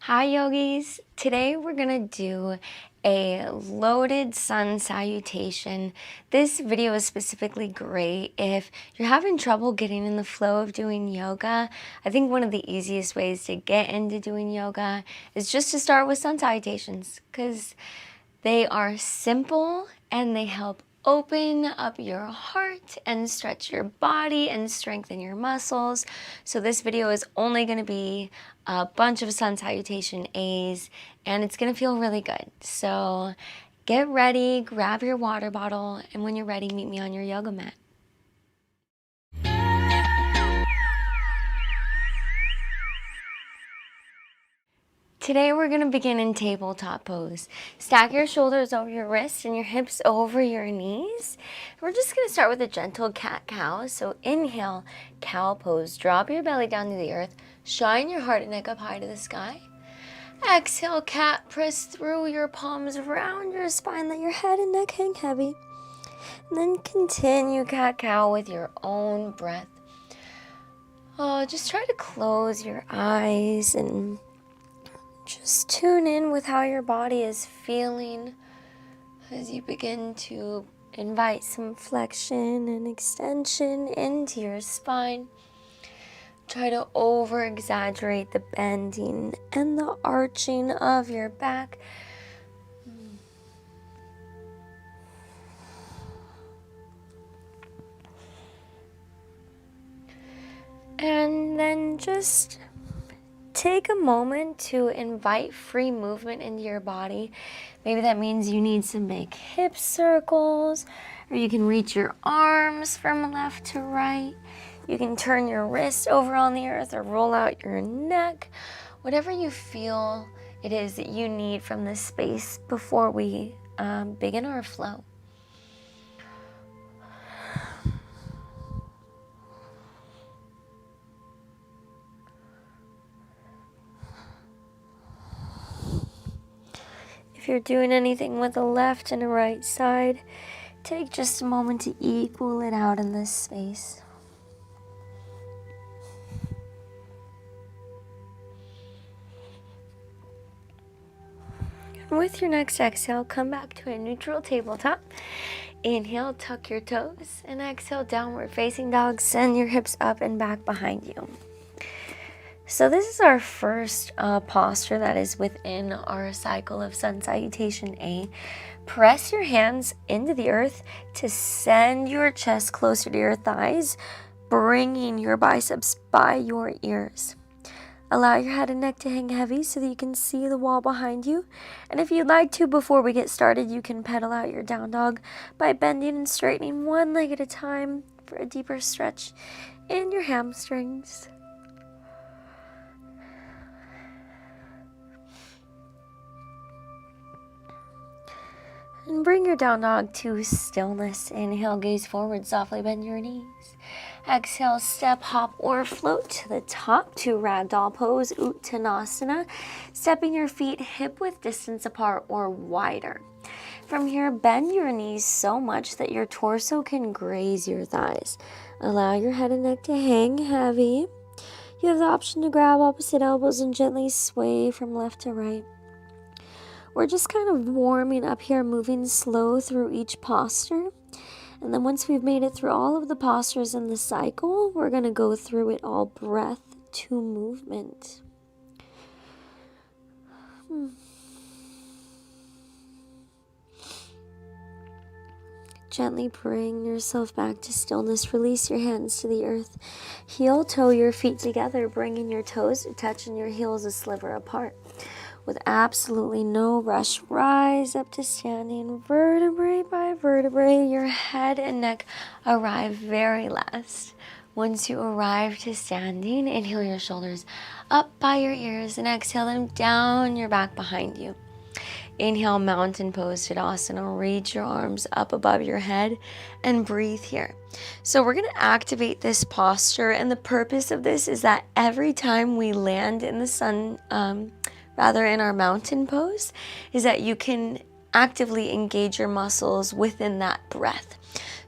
Hi yogis! Today we're gonna do a loaded sun salutation. This video is specifically great if you're having trouble getting in the flow of doing yoga. I think one of the easiest ways to get into doing yoga is just to start with sun salutations because they are simple and they help open up your heart and stretch your body and strengthen your muscles. So this video is only going to be a bunch of sun salutation A's and it's going to feel really good. So get ready, grab your water bottle, and when you're ready, meet me on your yoga mat. Today we're going to begin in tabletop pose. Stack your shoulders over your wrists and your hips over your knees. We're just going to start with a gentle cat-cow. So inhale, cow pose. Drop your belly down to the earth. Shine your heart and neck up high to the sky. Exhale, cat. Press through your palms around your spine. Let your head and neck hang heavy. And then continue cat-cow with your own breath. Just try to close your eyes and just tune in with how your body is feeling as you begin to invite some flexion and extension into your spine. Try to over-exaggerate the bending and the arching of your back. And then just take a moment to invite free movement into your body. Maybe that means you need some big hip circles, or you can reach your arms from left to right. You can turn your wrists over on the earth or roll out your neck. Whatever you feel it is that you need from this space before we begin our flow. If you're doing anything with a left and a right side, take just a moment to equal it out in this space. And with your next exhale, come back to a neutral tabletop. Inhale, tuck your toes, and exhale, downward facing dog. Send your hips up and back behind you. So this is our first posture that is within our cycle of Sun Salutation A. Press your hands into the earth to send your chest closer to your thighs, bringing your biceps by your ears. Allow your head and neck to hang heavy so that you can see the wall behind you. And if you'd like to, before we get started, you can pedal out your down dog by bending and straightening one leg at a time for a deeper stretch in your hamstrings. And bring your down dog to stillness. Inhale, gaze forward, softly bend your knees. Exhale, step, hop, or float to the top to ragdoll pose, Uttanasana. Stepping your feet hip-width distance apart or wider. From here, bend your knees so much that your torso can graze your thighs. Allow your head and neck to hang heavy. You have the option to grab opposite elbows and gently sway from left to right. We're just kind of warming up here, moving slow through each posture. And then once we've made it through all of the postures in the cycle, we're going to go through it all breath to movement. Gently bring yourself back to stillness. Release your hands to the earth. Heel toe your feet together, bringing your toes to touch and your heels a sliver apart. With absolutely no rush, rise up to standing, vertebrae by vertebrae. Your head and neck arrive very last. Once you arrive to standing, inhale your shoulders up by your ears and exhale them down your back behind you. Inhale, mountain pose, Tadasana. Reach your arms up above your head and breathe here. So we're going to activate this posture, and the purpose of this is that every time we land in the sun, rather in our mountain pose, is that you can actively engage your muscles within that breath.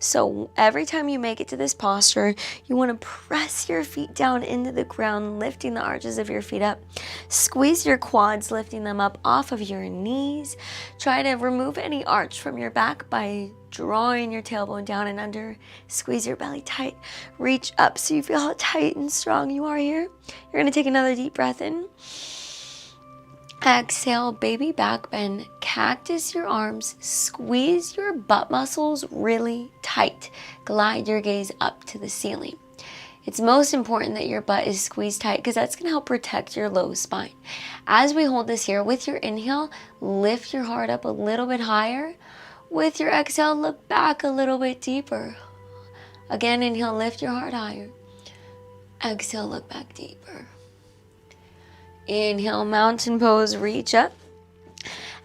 So every time you make it to this posture, you want to press your feet down into the ground, lifting the arches of your feet up. Squeeze your quads, lifting them up off of your knees. Try to remove any arch from your back by drawing your tailbone down and under. Squeeze your belly tight. Reach up so you feel how tight and strong you are here. You're going to take another deep breath in. Exhale, baby back bend, cactus your arms, squeeze your butt muscles really tight. Glide your gaze up to the ceiling. It's most important that your butt is squeezed tight because that's going to help protect your low spine. As we hold this here, with your inhale, lift your heart up a little bit higher. With your exhale, look back a little bit deeper. Again, inhale, lift your heart higher. Exhale, look back deeper. Inhale, mountain pose, reach up.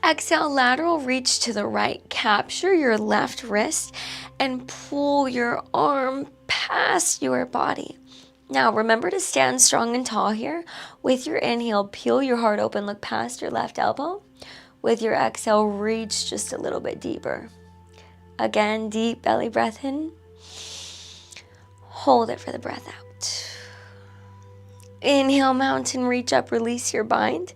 Exhale, lateral reach to the right. Capture your left wrist and pull your arm past your body. Now, remember to stand strong and tall here. With your inhale, peel your heart open, look past your left elbow. With your exhale, reach just a little bit deeper. Again, deep belly breath in. Hold it for the breath out. Inhale, mountain, reach up, release your bind.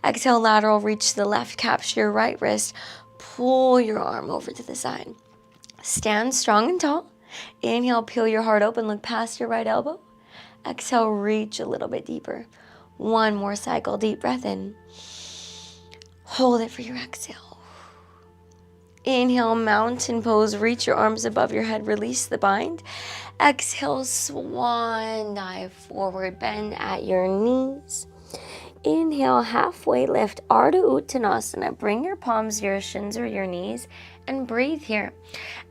Exhale, lateral, reach to the left, capture your right wrist, pull your arm over to the side. Stand strong and tall. Inhale, peel your heart open, look past your right elbow. Exhale, reach a little bit deeper. One more cycle, deep breath in. Hold it for your exhale. Inhale, mountain pose, reach your arms above your head, release the bind. Exhale, swan dive forward, bend at your knees. Inhale, halfway lift, Ardha Uttanasana. Bring your palms to your shins or your knees and breathe here.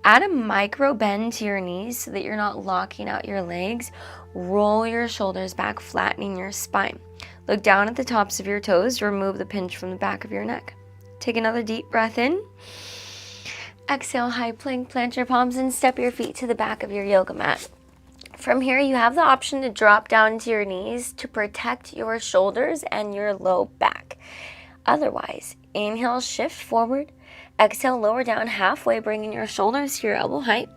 Add a micro bend to your knees so that you're not locking out your legs. Roll your shoulders back, flattening your spine. Look down at the tops of your toes to remove the pinch from the back of your neck. Take another deep breath in. Exhale, high plank, plant your palms and step your feet to the back of your yoga mat. From here, you have the option to drop down to your knees to protect your shoulders and your low back. Otherwise, inhale, shift forward. Exhale, lower down halfway, bringing your shoulders to your elbow height.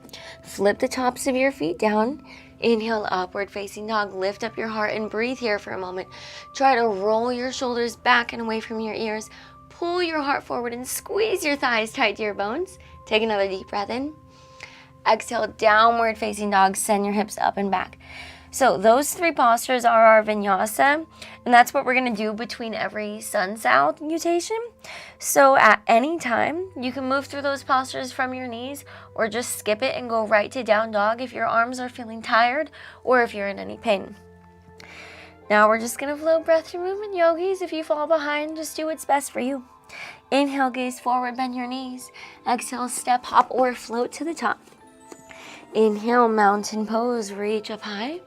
Flip the tops of your feet down. Inhale, upward facing dog. Lift up your heart and breathe here for a moment. Try to roll your shoulders back and away from your ears. Pull your heart forward and squeeze your thighs tight to your bones. Take another deep breath in. Exhale, downward facing dog. Send your hips up and back. So those three postures are our vinyasa, and that's what we're going to do between every sun salutation. So at any time, you can move through those postures from your knees or just skip it and go right to down dog if your arms are feeling tired or if you're in any pain. Now we're just going to flow breath through movement, yogis. If you fall behind, just do what's best for you. Inhale, gaze forward, bend your knees. Exhale, step, hop, or float to the top. Inhale, mountain pose, reach up high.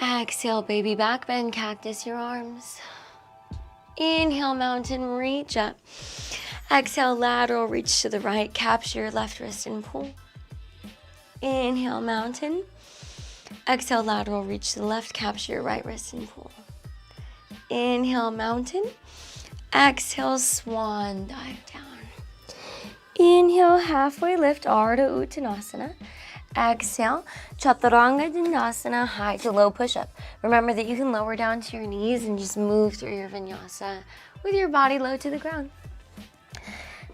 Exhale, baby back bend, cactus your arms. Inhale, mountain, reach up. Exhale, lateral, reach to the right, capture your left wrist and pull. Inhale, mountain. Exhale, lateral, reach to the left, capture your right wrist and pull. Inhale, mountain. Exhale, swan dive down. Inhale, halfway lift, Ardha Uttanasana. Exhale, Chaturanga Dandasana, high to low push-up. Remember that you can lower down to your knees and just move through your vinyasa with your body low to the ground.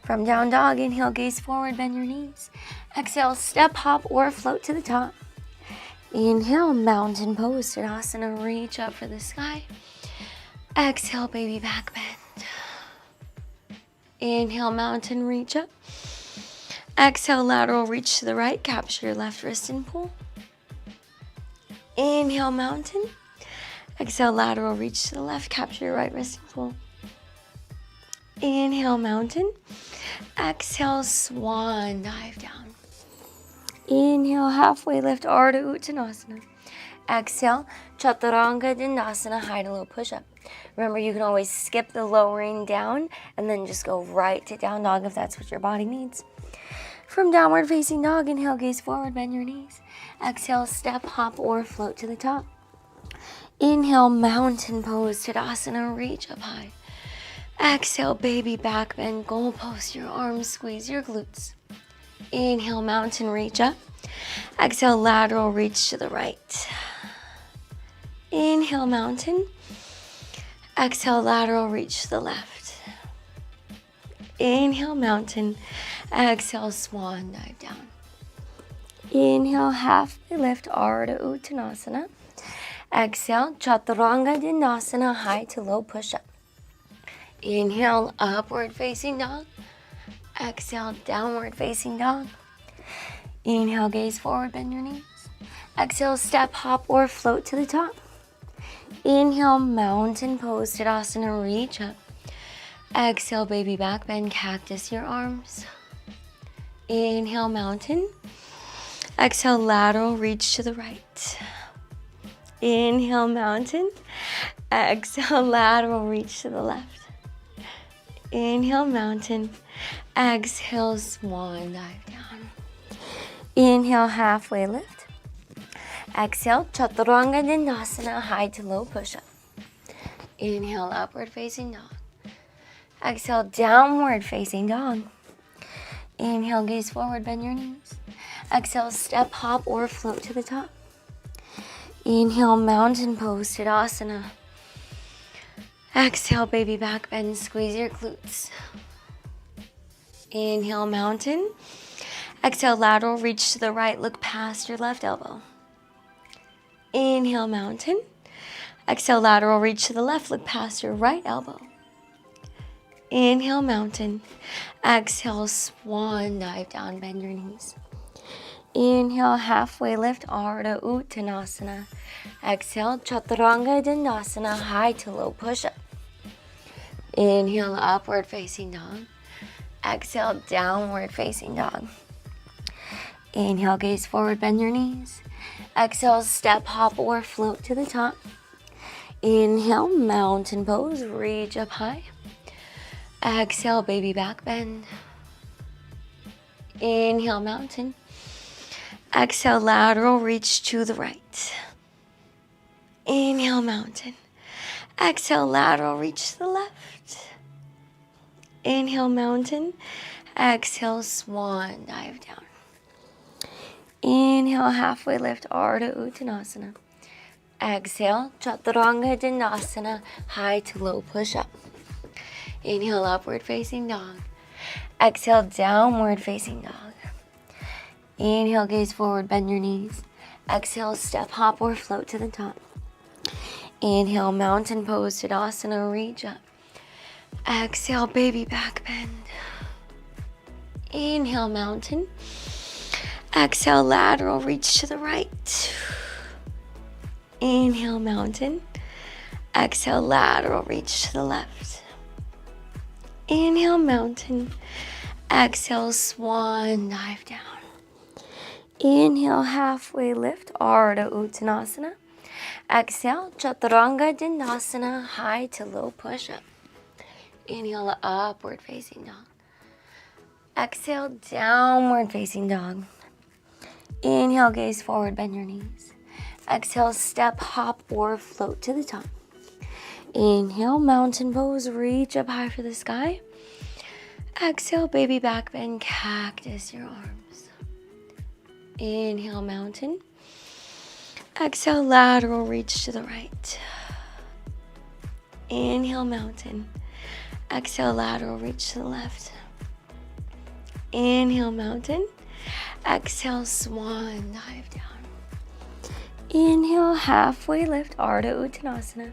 From down dog, inhale, gaze forward, bend your knees. Exhale, step, hop, or float to the top. Inhale, mountain pose, Tadasana, reach up for the sky. Exhale, baby back bend. Inhale, mountain, reach up. Exhale, lateral, reach to the right, capture your left wrist and pull. Inhale, mountain. Exhale, lateral, reach to the left, capture your right wrist and pull. Inhale, mountain. Exhale, swan dive down. Inhale, halfway lift, Ardha Uttanasana. Exhale, Chaturanga Dandasana, high to low push-up. Remember, you can always skip the lowering down and then just go right to down dog if that's what your body needs. From downward facing dog, inhale, gaze forward, bend your knees. Exhale, step, hop, or float to the top. Inhale, mountain pose, Tadasana, reach up high. Exhale, baby back bend, goal post your arms, squeeze your glutes. Inhale, mountain, reach up. Exhale, lateral, reach to the right. Inhale, mountain. Exhale, lateral, reach to the left. Inhale, mountain. Exhale, swan dive down. Inhale, halfway lift, Ardha Uttanasana. Exhale, Chaturanga Dandasana, high to low push-up. Inhale, upward facing dog. Exhale, downward facing dog. Inhale, gaze forward, bend your knees. Exhale, step, hop, or float to the top. Inhale, mountain pose, Tadasana, reach up. Exhale, baby back bend, cactus your arms. Inhale, mountain. Exhale, lateral, reach to the right. Inhale, mountain. Exhale, lateral, reach to the left. Inhale, mountain. Exhale, swan dive down. Inhale, halfway lift. Exhale, Chaturanga Dandasana, high to low push-up. Inhale, upward facing dog. Exhale, downward facing dog. Inhale, gaze forward, bend your knees. Exhale, step, hop, or float to the top. Inhale, mountain pose, Tadasana. Exhale, baby back bend, squeeze your glutes. Inhale, mountain. Exhale, lateral, reach to the right, look past your left elbow. Inhale, mountain. Exhale, lateral, reach to the left, look past your right elbow. Inhale, mountain. Exhale, swan dive down, bend your knees. Inhale, halfway lift, Ardha Uttanasana. Exhale, Chaturanga Dandasana, high to low push-up. Inhale, upward facing dog. Exhale, downward facing dog. Inhale, gaze forward, bend your knees. Exhale, step, hop, or float to the top. Inhale, mountain pose, reach up high. Exhale, baby back bend. Inhale, mountain. Exhale, lateral, reach to the right. Inhale, mountain. Exhale, lateral, reach to the left. Inhale, mountain. Exhale, swan dive down. Inhale, halfway lift, Ardha Uttanasana. Exhale, Chaturanga Dandasana, high to low push-up. Inhale, upward facing dog. Exhale, downward facing dog. Inhale, gaze forward, bend your knees. Exhale, step, hop, or float to the top. Inhale, mountain pose, Tadasana, reach up. Exhale, baby back bend. Inhale, mountain. Exhale, lateral, reach to the right. Inhale, mountain. Exhale, lateral, reach to the left. Inhale, mountain. Exhale, swan dive down. Inhale, halfway lift, Ardha Uttanasana. Exhale, Chaturanga Dandasana, high to low push-up. Inhale, upward facing dog. Exhale, downward facing dog. Inhale, gaze forward, bend your knees. Exhale, step, hop, or float to the top. Inhale, mountain pose, reach up high for the sky. Exhale, baby back bend, cactus your arms. Inhale, mountain. Exhale, lateral, reach to the right. Inhale, mountain. Exhale, lateral, reach to the left. Inhale, mountain. Exhale, swan dive down. Inhale, halfway lift, Ardha Uttanasana.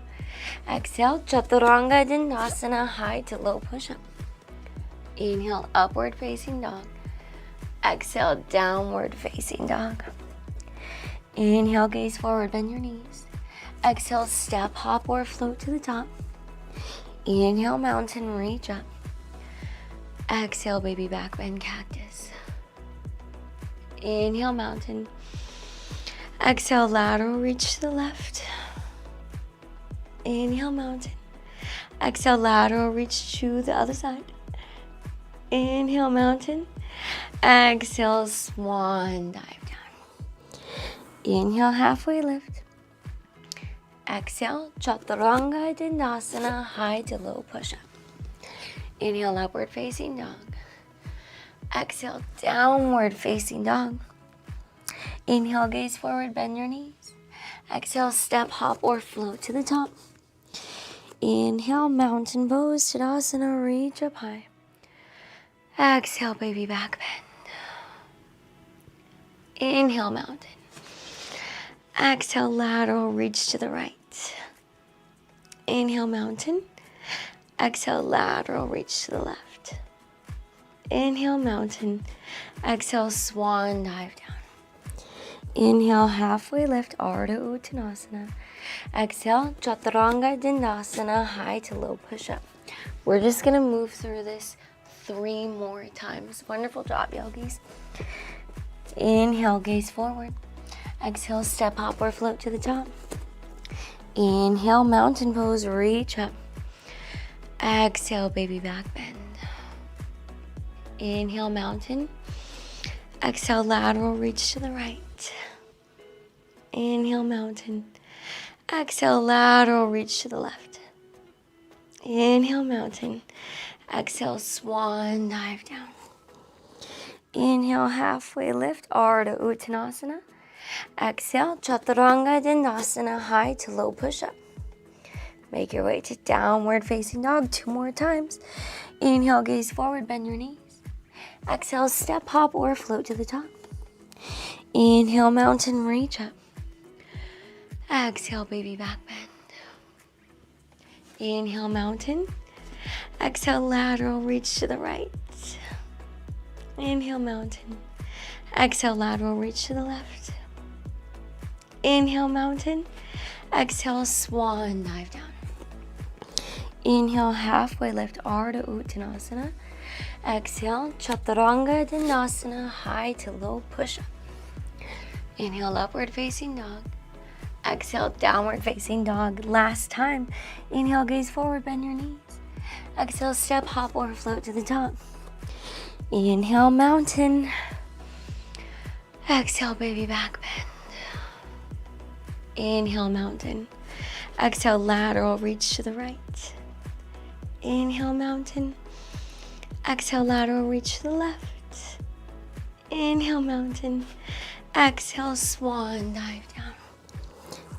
Exhale, Chaturanga Dandasana, high to low push-up. Inhale, upward facing dog. Exhale, downward facing dog. Inhale, gaze forward, bend your knees. Exhale, step, hop, or float to the top. Inhale, mountain, reach up. Exhale, baby back bend, cactus. Inhale, mountain. Exhale, lateral, reach to the left. Inhale, mountain. Exhale, lateral, reach to the other side. Inhale, mountain. Exhale, swan dive down. Inhale, halfway lift. Exhale, Chaturanga Dandasana, high to low push-up. Inhale, upward facing dog. Exhale, downward facing dog. Inhale, gaze forward, bend your knees. Exhale, step, hop, or float to the top. Inhale, mountain pose, Tadasana, reach up high. Exhale, baby back bend. Inhale, mountain. Exhale, lateral, reach to the right. Inhale, mountain. Exhale, lateral, reach to the left. Inhale, mountain. Exhale, swan dive down. Inhale, halfway lift, Ardha Uttanasana. Exhale, Chaturanga Dandasana, high to low push-up. We're just gonna move through this 3 more times. Wonderful job, yogis. Inhale, gaze forward. Exhale, step, hop, or float to the top. Inhale, mountain pose, reach up. Exhale, baby back bend. Inhale, mountain. Exhale, lateral, reach to the right. Inhale, mountain. Exhale, lateral, reach to the left. Inhale, mountain. Exhale, swan dive down. Inhale, halfway lift, Ardha Uttanasana. Exhale, Chaturanga Dandasana, high to low push-up. Make your way to downward facing dog 2 more times. Inhale, gaze forward, bend your knees. Exhale, step, hop, or float to the top. Inhale, mountain, reach up. Exhale, baby back bend. Inhale, mountain. Exhale, lateral, reach to the right. Inhale, mountain. Exhale, lateral, reach to the left. Inhale, mountain. Exhale, swan dive down. Inhale, halfway lift, Ardha Uttanasana. Exhale, Chaturanga Dandasana, high to low push-up. Inhale, upward facing dog. Exhale, downward facing dog. Last time. Inhale, gaze forward, bend your knees. Exhale, step, hop, or float to the top. Inhale, mountain. Exhale, baby back bend. Inhale, mountain. Exhale, lateral, reach to the right. Inhale, mountain. Exhale, lateral, reach to the left. Inhale, mountain. Exhale, swan dive down.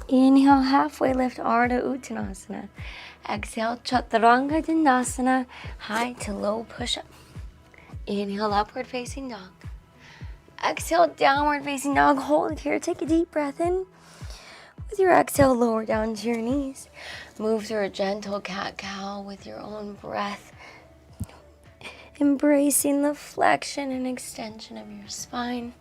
Inhale, halfway lift, Ardha Uttanasana. Exhale, Chaturanga Dandasana, high to low push-up. Inhale, upward facing dog. Exhale, downward facing dog. Hold it here. Take a deep breath in. With your exhale, lower down to your knees. Move through a gentle cat-cow with your own breath. Embracing the flexion and extension of your spine.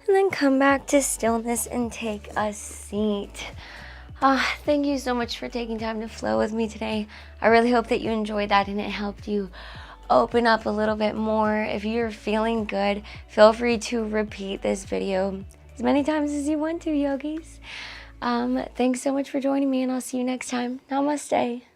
And then come back to stillness and take a seat. Thank you so much for taking time to flow with me today. I really hope that you enjoyed that and it helped you open up a little bit more. If you're feeling good, feel free to repeat this video as many times as you want to, yogis. Thanks so much for joining me, and I'll see you next time. Namaste.